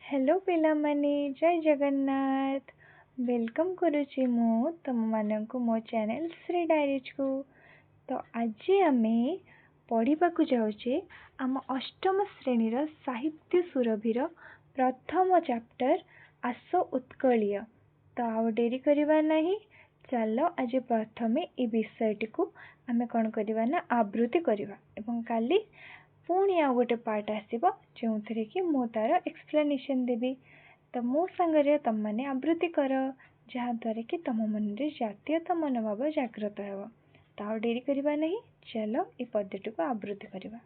Hello पिलामाने जय Jagannath welcome करुची मु तुम मानंकु मो चैनल श्री डायरीज को। तो आज आमे पढ़ा जाऊे आम अष्टम श्रेणी साहित्य सुरभीर प्रथम चैप्टर आस उत्कलीय। तो आउ डेरी करवा नहीं, चलो आज प्रथम ये विषयटी को आमे कौन करवा ना आवृत्ति करवा एवं काली पुणी आउ गोटे पार्ट आसब जो थे कि मु तार एक्सप्लेनेशन देवी। तो मो सांगे तुम मैंने आवृत्ति कर जहाँद्वारा कि तुम मन में जातीयता मनोभाव जागृत हो। तो डेरी करवा नहीं, चलो ये पद्यटी को आवृत्ति करवा।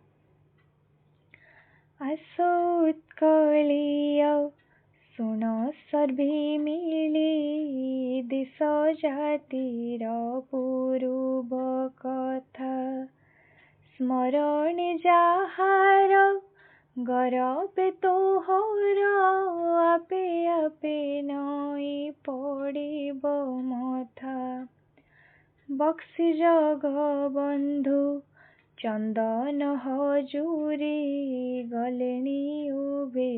आसो उत्कलीय शुण सर्वे मिली देश जातिर पूर्व कथा स्मरणे जाहार गरबे तोहर आपे आपे नई पड़िब मथा बक्सी जगबंधु चंदन हजूरी गलेनी उबे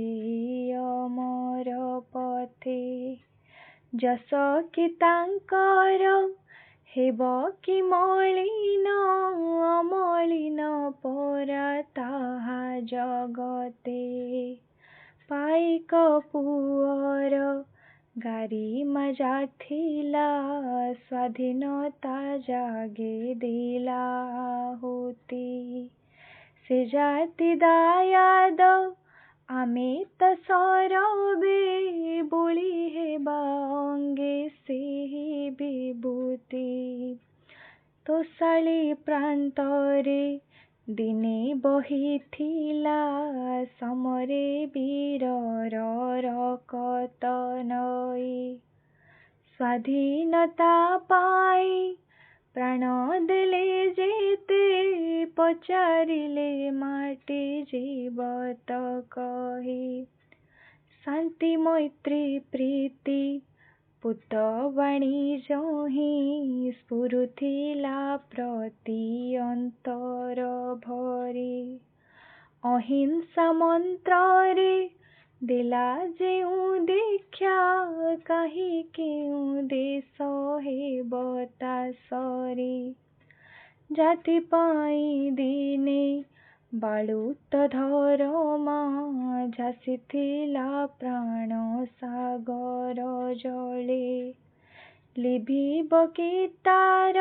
अमर पथे जस कि तांकर हेब कि मलिन अमलिन परा ताहा जगते पाइक पुअर गारी मजा थिला स्वाधीनता जागे दिला होती से जाति दायाद आमे त सरबे बोली हेबा अंगे से विभूति तो साली प्रांतरे दिने बही थिला समरे वीरर रकत नई स्वाधीनता पाई प्राण देले जेते पचारिले माटी जीवत कही शांति मैत्री प्रीति पुत वाणिज्य ही स्फुरुथिला प्रति अंतर भरी अहिंसा मंत्रे दिला जेउ दीक्षा कहीं क्यों देश हे बता सरी जाति पाई दिने बालुत धरमा झासीथिला प्राण सागर जले लिभिब कि तार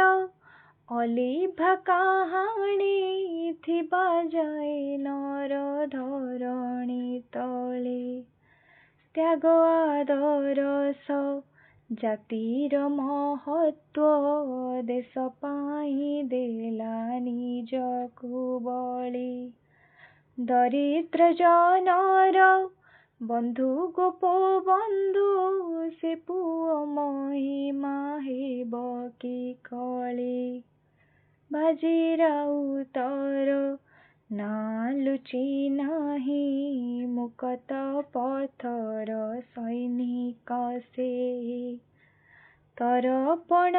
अलिभा कहानी थिबा जाए नर धरणी तले त्याग आदरस जातिर महत्व देश पाई देला निजकु बळी दरिद्र जनर बंधु गोप बंधु से पुओ महिमा हेब कि कली बाजी राउतर ना लुचि नाही मुकत पथर सैनिक से तर्पण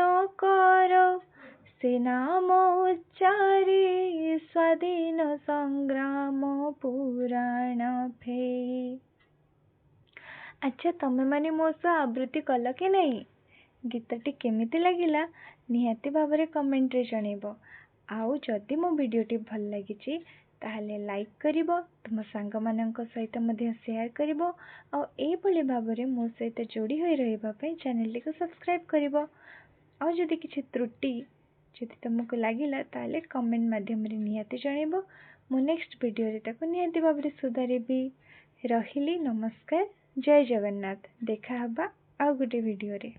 कर से नाम उच्चारी स्वाधीन संग्राम पुराण फे। अच्छा, तमे माने मो सह आवृत्ति कल कि नहीं? गीतटी केमिति लागिला निहाती भावरे कमेंट रे जणेबो। आउ जदि मो वीडियोटी भल लागिछि ताहले लाइक करिबो, तुम सांग मानंक सहित मध्य शेयर करिबो आ एई भली भावरे मो सहित जोड़ी होई रहइबा पई चैनल को सब्सक्राइब करिबो। आ जदि किछि त्रुटि जदि तुमको लागिला ताहले कमेंट माध्यम रे निहाती जणेबो। मो नेक्स्ट वीडियो रे ताको निहाती भावरे सुधारिबी। रहिली, नमस्कार, जय जगन्नाथ। देखा हबा आ गुटे वीडियो रे।